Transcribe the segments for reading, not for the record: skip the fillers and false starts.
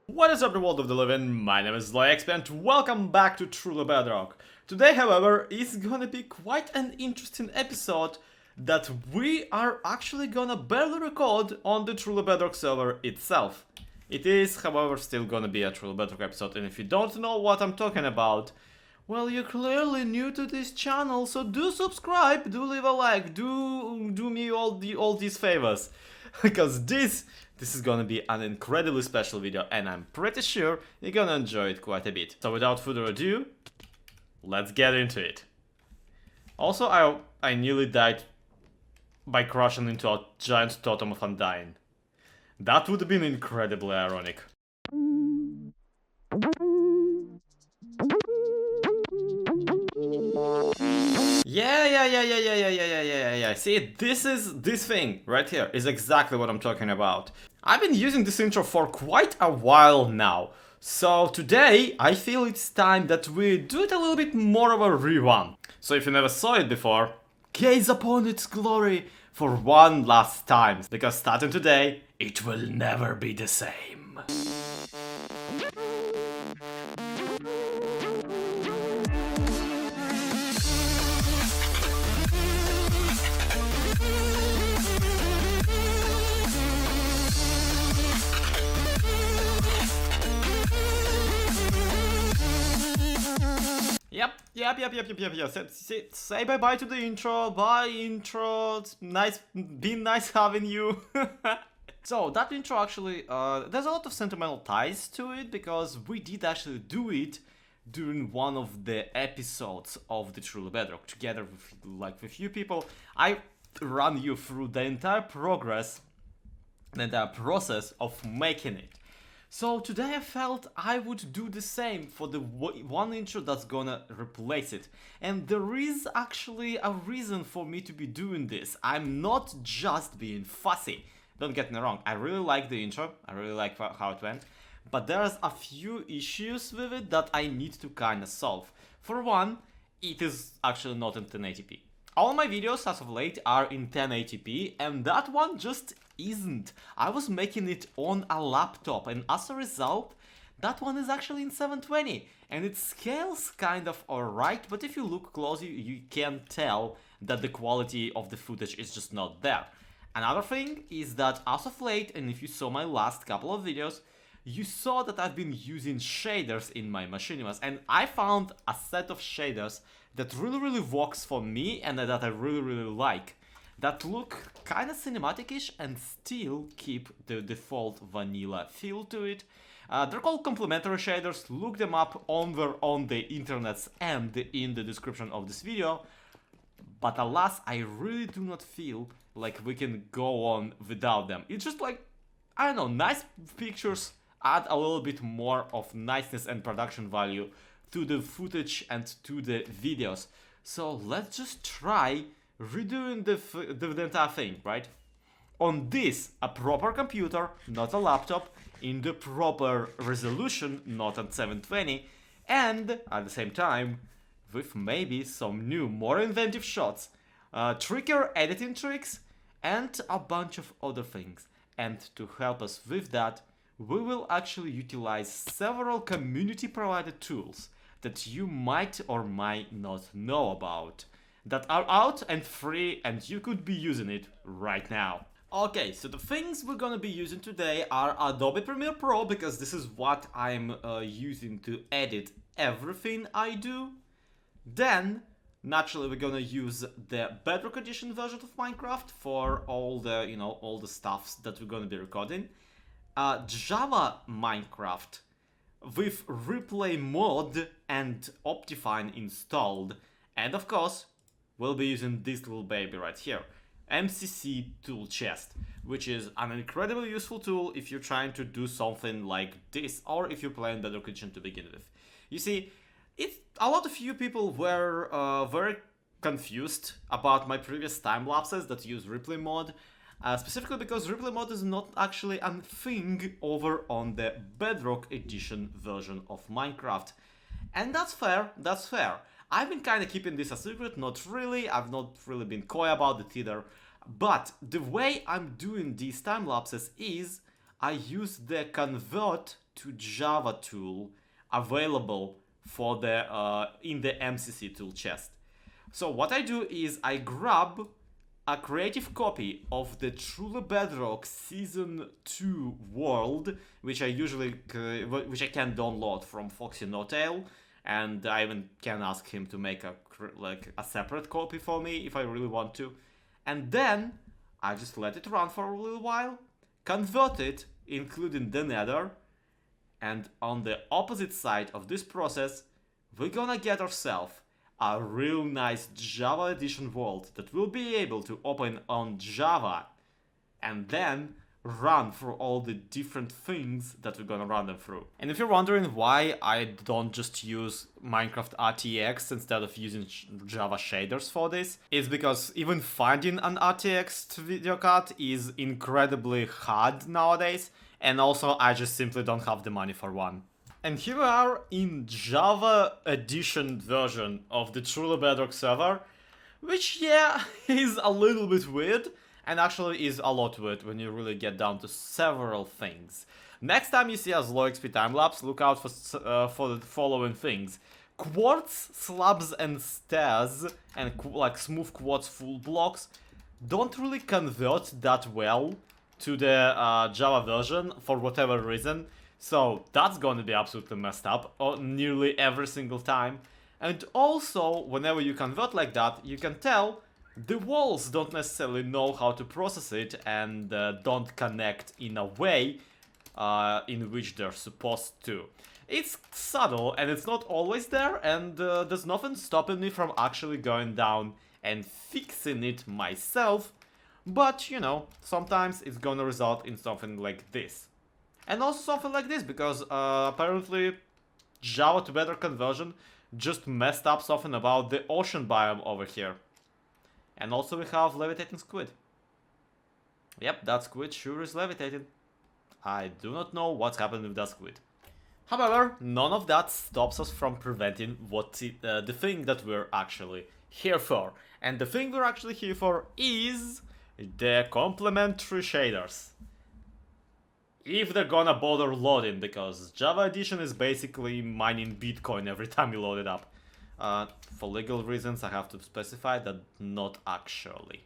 What is up, the world of the living? My name is LyXP and welcome back to Truly Bedrock. Today, however, is gonna be quite an interesting episode that we are actually gonna barely record on the Truly Bedrock server itself. It is, however, still gonna be a Truly Bedrock episode, and if you don't know what I'm talking about, well, you're clearly new to this channel, so do subscribe, do leave a like, do me all these favors, because this is gonna be an incredibly special video, and I'm pretty sure you're gonna enjoy it quite a bit. So without further ado, let's get into it. Also, I nearly died by crashing into a giant totem of undying. That would have been incredibly ironic. Yeah. See, this thing right here is exactly what I'm talking about. I've been using this intro for quite a while now. So today, I feel it's time that we do it a little bit more of a revamp. So if you never saw it before, gaze upon its glory for one last time. Because starting today, it will never be the same. Yep. Say bye-bye to the intro. Bye, intro. It's nice, been nice having you. So, that intro actually, there's a lot of sentimental ties to it, because we did actually do it during one of the episodes of the Truly Bedrock, together with a few people. I ran you through the entire process of making it. So today I felt I would do the same for the one intro that's gonna replace it. And there is actually a reason for me to be doing this. I'm not just being fussy. Don't get me wrong, I really like the intro, I really like how it went. But there's a few issues with it that I need to kinda solve. For one, it is actually not in 1080p. All my videos as of late are in 1080p, and that one just isn't. I was making it on a laptop, and as a result, that one is actually in 720, and it scales kind of alright, but if you look closely, you can tell that the quality of the footage is just not there. Another thing is that as of late, and if you saw my last couple of videos, you saw that I've been using shaders in my Machinimas, and I found a set of shaders that really works for me and that I really like. That look kinda cinematic-ish and still keep the default vanilla feel to it. They're called Complementary Shaders. Look them up on the internets and in the description of this video. But alas, I really do not feel like we can go on without them. It's just like, I don't know, nice pictures add a little bit more of niceness and production value to the footage and to the videos. So let's just try redoing the entire thing, right? On this, a proper computer, not a laptop, in the proper resolution, not at 720, and at the same time, with maybe some new, more inventive shots, trickier editing tricks, and a bunch of other things. And to help us with that, we will actually utilize several community-provided tools that you might or might not know about, that are out and free, and you could be using it right now. Okay, so the things we're gonna be using today are Adobe Premiere Pro, because this is what I'm using to edit everything I do. Then, naturally, we're gonna use the Bedrock Edition version of Minecraft for all the, all the stuffs that we're gonna be recording. Java Minecraft with replay mod and Optifine installed, and of course we'll be using this little baby right here, MCC tool chest, which is an incredibly useful tool if you're trying to do something like this, or if you're playing Bedrock Edition to begin with. You see, a lot of you people were very confused about my previous time lapses that use replay mod. Specifically because replay mode is not actually a thing over on the Bedrock Edition version of Minecraft. And that's fair, that's fair. I've been kind of keeping this a secret, not really, I've not really been coy about it either. But the way I'm doing these time lapses is I use the convert to Java tool available for the in the MCC tool chest. So what I do is I grab a creative copy of the Truly Bedrock Season 2 world, which I can download from Foxy Notail, and I even can ask him to make a separate copy for me if I really want to. And then I just let it run for a little while, convert it, including the Nether, and on the opposite side of this process, we're gonna get ourselves a real nice Java Edition world that we'll be able to open on Java and then run through all the different things that we're gonna run them through. And if you're wondering why I don't just use Minecraft RTX instead of using Java shaders for this, it's because even finding an RTX video card is incredibly hard nowadays, and also I just simply don't have the money for one. And here we are in Java Edition version of the Truly Bedrock server, which, yeah, is a little bit weird, and actually is a lot weird when you really get down to several things. Next time you see a low XP time-lapse, look out for the following things. Quartz, slabs and stairs, and like smooth quartz full blocks don't really convert that well to the Java version for whatever reason. So that's going to be absolutely messed up nearly every single time. And also, whenever you convert like that, you can tell the walls don't necessarily know how to process it and don't connect in a way in which they're supposed to. It's subtle and it's not always there, and there's nothing stopping me from actually going down and fixing it myself. But, you know, sometimes it's gonna result in something like this. And also something like this, because apparently Java to Bedrock conversion just messed up something about the ocean biome over here. And also we have levitating squid. Yep, that squid sure is levitating. I do not know what's happened with that squid. However, none of that stops us from preventing the thing that we're actually here for. And the thing we're actually here for is the complementary shaders. If they're gonna bother loading, because Java Edition is basically mining Bitcoin every time you load it up. For legal reasons I have to specify that not actually.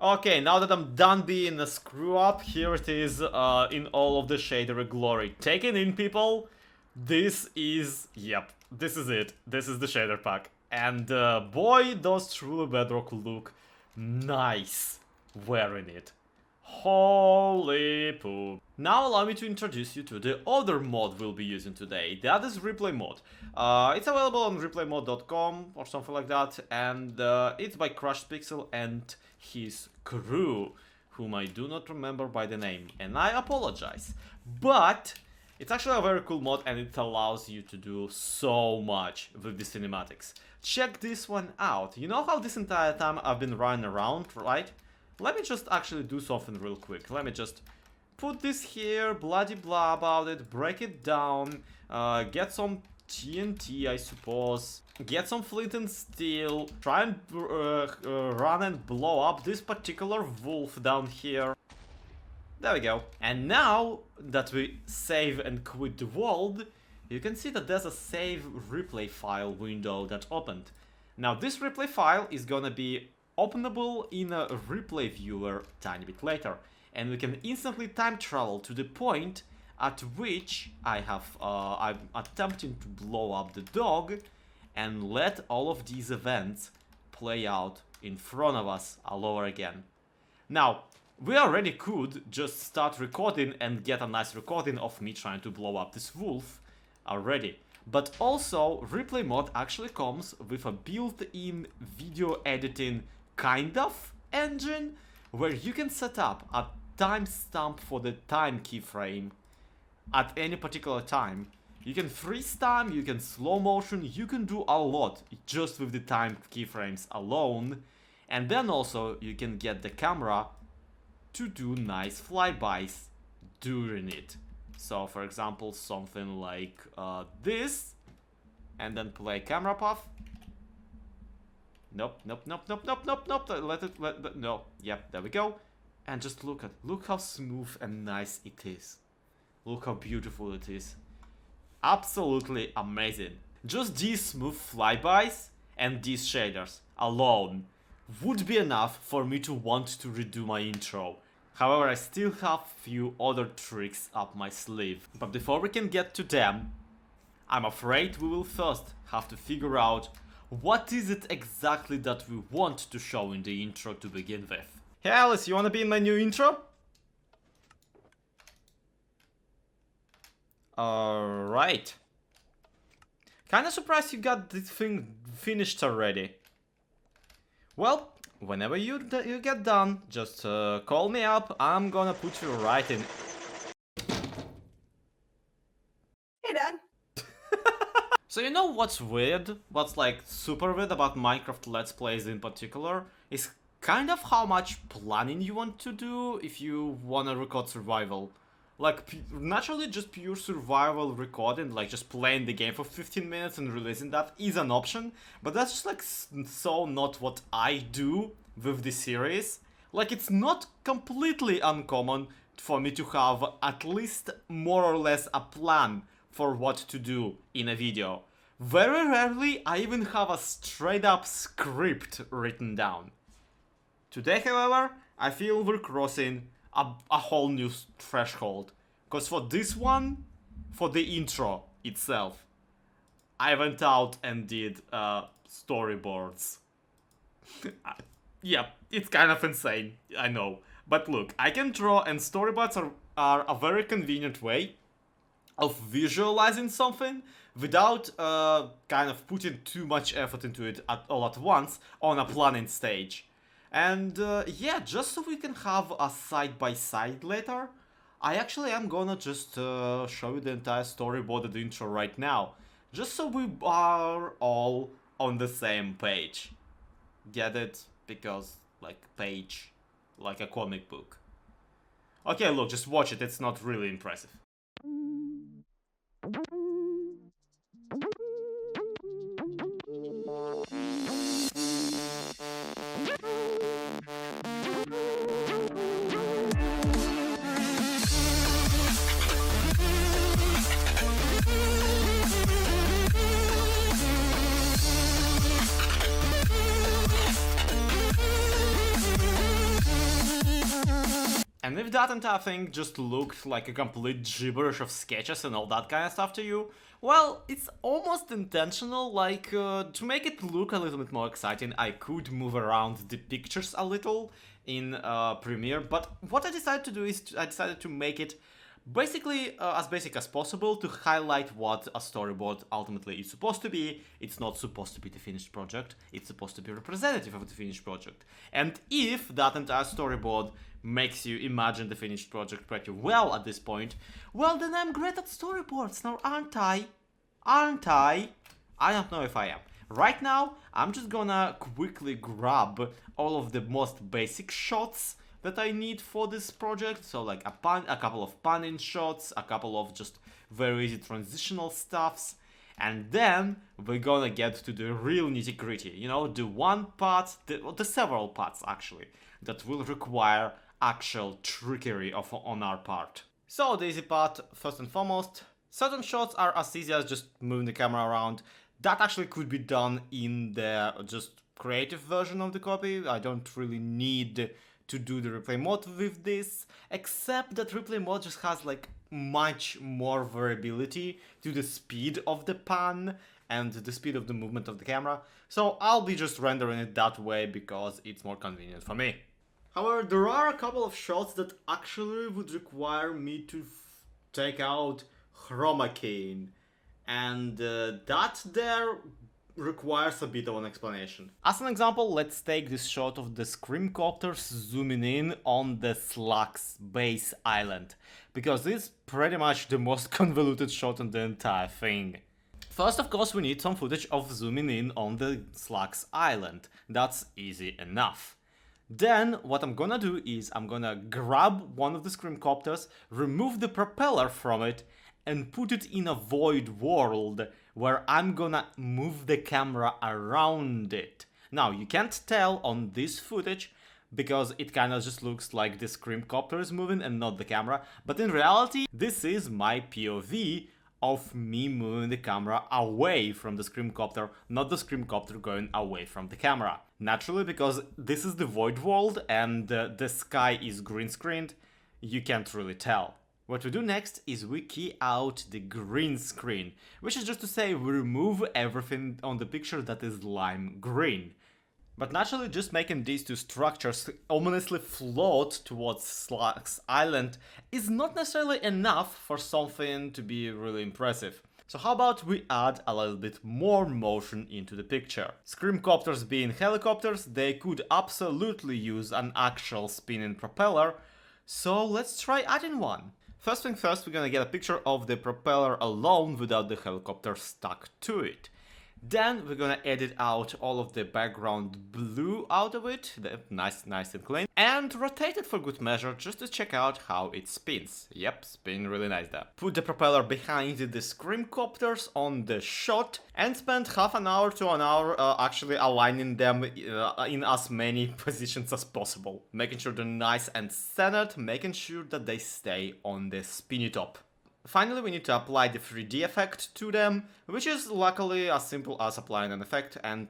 Okay, now that I'm done being a screw up, here it is in all of the shader glory. Take it in, people. This is, yep, this is it. This is the shader pack. And boy, does Truly Bedrock look nice wearing it. Holy poop. Now allow me to introduce you to the other mod we'll be using today. That is replay mod. It's available on replaymod.com or something like that, and it's by Crushed Pixel and his crew, whom I do not remember by the name, and I apologize. But it's actually a very cool mod and it allows you to do so much with the cinematics. Check this one out. You know how this entire time I've been running around, right? Let me just actually do something real quick. Let me just put this here, bloody blah about it, break it down, get some TNT, I suppose, get some flint and steel, try and run and blow up this particular wolf down here. There we go. And now that we save and quit the world, you can see that there's a save replay file window that opened. Now this replay file is gonna be openable in a replay viewer a tiny bit later, and we can instantly time travel to the point at which I'm attempting to blow up the dog and let all of these events play out in front of us all over again. Now, we already could just start recording and get a nice recording of me trying to blow up this wolf already. But also, replay mod actually comes with a built-in video editing kind of engine where you can set up a timestamp for the time keyframe at any particular time. You can freeze time, you can slow motion, you can do a lot just with the time keyframes alone. And then also you can get the camera to do nice flybys during it. So for example, something like this, and then play camera path. Nope. Let it, no. Yep, there we go. and just look how smooth and nice it is. Look how beautiful it is. Absolutely amazing. Just these smooth flybys and these shaders alone would be enough for me to want to redo my intro. However, I still have few other tricks up my sleeve. But before we can get to them, I'm afraid we will first have to figure out what is it exactly that we want to show in the intro to begin with. Hey Alice, you wanna be in my new intro? Alright. Kinda surprised you got this thing finished already. Well, whenever you get done, just call me up, I'm gonna put you right in. Hey Dad. So you know what's weird? What's like super weird about Minecraft Let's Plays in particular? Is kind of how much planning you want to do if you wanna record survival. Like, naturally just pure survival recording, like just playing the game for 15 minutes and releasing that is an option, but that's just like so not what I do with this series. Like, it's not completely uncommon for me to have at least more or less a plan for what to do in a video. Very rarely I even have a straight up script written down. Today, however, I feel we're crossing a whole new threshold. Because for this one, for the intro itself, I went out and did storyboards. Yeah, it's kind of insane, I know. But look, I can draw, and storyboards are a very convenient way of visualizing something without kind of putting too much effort into it all at once on a planning stage. And yeah, just so we can have a side-by-side later, I actually am gonna just show you the entire storyboard of the intro right now, just so we are all on the same page. Get it? Because, like, page, like a comic book. Okay, look, just watch it, it's not really impressive. And if that entire thing just looked like a complete gibberish of sketches and all that kind of stuff to you, well, it's almost intentional, like, to make it look a little bit more exciting, I could move around the pictures a little in Premiere, but what I decided to do is I decided to make it basically as basic as possible to highlight what a storyboard ultimately is supposed to be. It's not supposed to be the finished project, it's supposed to be representative of the finished project. And if that entire storyboard makes you imagine the finished project pretty well at this point, well, then I'm great at storyboards now, aren't I? Aren't I? I don't know if I am. Right now, I'm just gonna quickly grab all of the most basic shots that I need for this project. So like a couple of panning shots, a couple of just very easy transitional stuffs, and then we're gonna get to the real nitty gritty, you know, the one part, the several parts actually, that will require actual trickery on our part. So the easy part, first and foremost, certain shots are as easy as just moving the camera around. That actually could be done in the just creative version of the copy. I don't really need to do the replay mode with this, except that replay mode just has like much more variability to the speed of the pan and the speed of the movement of the camera, so I'll be just rendering it that way because it's more convenient for me. However, there are a couple of shots that actually would require me to take out chroma keying, and that there requires a bit of an explanation. As an example, let's take this shot of the screamcopters zooming in on the Slug's base island, because it's pretty much the most convoluted shot on the entire thing. First, of course, we need some footage of zooming in on the Slug's island. That's easy enough. Then, what I'm gonna do is I'm gonna grab one of the screamcopters, remove the propeller from it, and put it in a void world where I'm gonna move the camera around it. Now, you can't tell on this footage, because it kind of just looks like the screencopter is moving and not the camera. But in reality, this is my POV of me moving the camera away from the screencopter, not the screencopter going away from the camera. Naturally, because this is the void world and the sky is green screened, you can't really tell. What we do next is we key out the green screen, which is just to say we remove everything on the picture that is lime green. But naturally, just making these two structures ominously float towards Slug's Island is not necessarily enough for something to be really impressive. So how about we add a little bit more motion into the picture? Screamcopters being helicopters, they could absolutely use an actual spinning propeller, so let's try adding one. First thing first, we're gonna get a picture of the propeller alone without the helicopter stuck to it. Then we're gonna edit out all of the background blue out of it, nice and clean, and rotate it for good measure just to check out how it spins. Yep, spin really nice there. Put the propeller behind the screamcopters on the shot and spend half an hour to an hour actually aligning them in as many positions as possible. Making sure they're nice and centered, making sure that they stay on the spinny top. Finally, we need to apply the 3D effect to them, which is luckily as simple as applying an effect and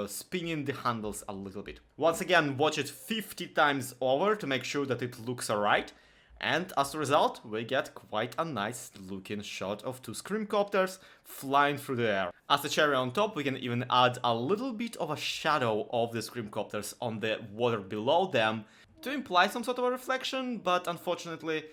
spinning the handles a little bit. Once again, watch it 50 times over to make sure that it looks alright, and as a result, we get quite a nice looking shot of two screamcopters flying through the air. As a cherry on top, we can even add a little bit of a shadow of the screamcopters on the water below them to imply some sort of a reflection, but unfortunately,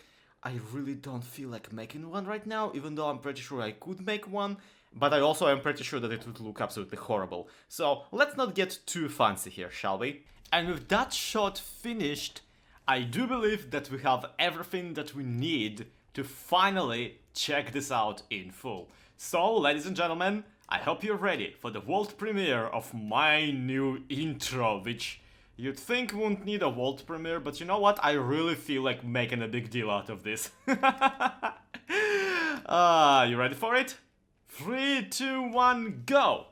I really don't feel like making one right now, even though I'm pretty sure I could make one, but I also am pretty sure that it would look absolutely horrible. So let's not get too fancy here, shall we? And with that shot finished, I do believe that we have everything that we need to finally check this out in full. So, ladies and gentlemen, I hope you're ready for the world premiere of my new intro, which you'd think won't need a world premiere, but you know what? I really feel like making a big deal out of this. You ready for it? 3, 2, 1, go!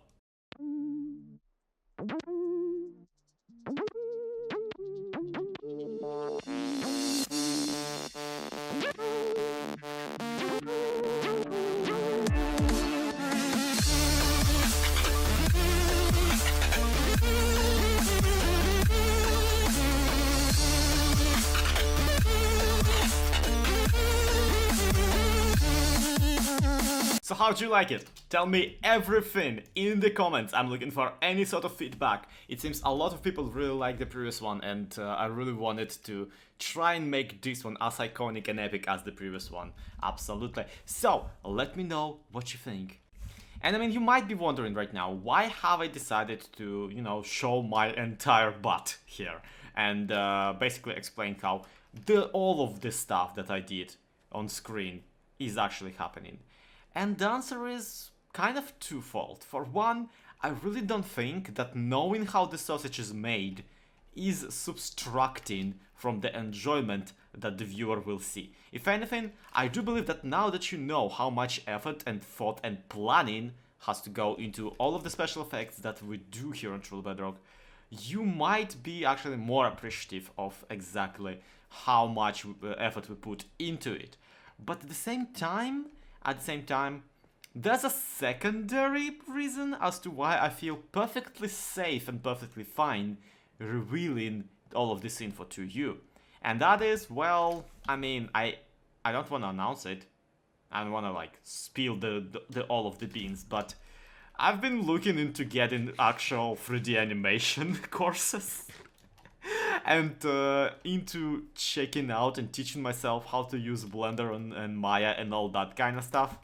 So how'd you like it? Tell me everything in the comments. I'm looking for any sort of feedback. It seems a lot of people really like the previous one, and I really wanted to try and make this one as iconic and epic as the previous one. Absolutely. So let me know what you think. And I mean, you might be wondering right now, why have I decided to, show my entire butt here and basically explain how all of this stuff that I did on screen is actually happening. And the answer is kind of twofold. For one, I really don't think that knowing how the sausage is made is subtracting from the enjoyment that the viewer will see. If anything, I do believe that now that you know how much effort and thought and planning has to go into all of the special effects that we do here on True Bedrock, you might be actually more appreciative of exactly how much effort we put into it. But at the same time, there's a secondary reason as to why I feel perfectly safe and perfectly fine revealing all of this info to you. And that is, well, I mean, I don't want to announce it. I don't want to spill the all of the beans, but I've been looking into getting actual 3D animation courses. And into checking out and teaching myself how to use Blender and Maya and all that kind of stuff.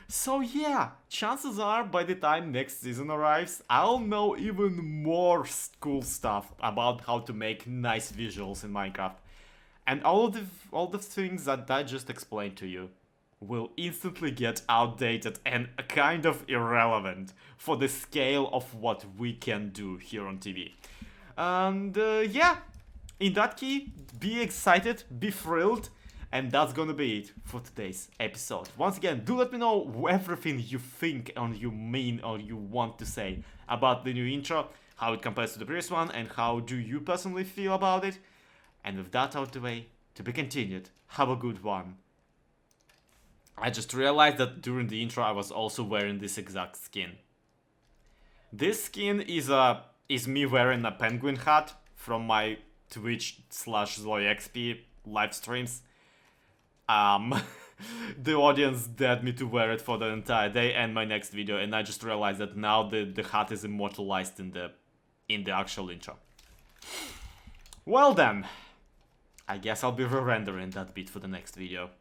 So yeah, chances are by the time next season arrives, I'll know even more cool stuff about how to make nice visuals in Minecraft. And all the things that I just explained to you will instantly get outdated and kind of irrelevant for the scale of what we can do here on TV. And yeah, in that key, be excited, be thrilled, and that's gonna be it for today's episode. Once again, do let me know everything you think or you mean or you want to say about the new intro. how it compares to the previous one, and how do you personally feel about it. And with that out the way, to be continued, have a good one. I just realized that during the intro I was also wearing this exact skin. This skin is me wearing a penguin hat from my Twitch/ZloyXP live streams. The audience dared me to wear it for the entire day and my next video, and I just realized that now the hat is immortalized in the actual intro. Well then, I guess I'll be re-rendering that bit for the next video.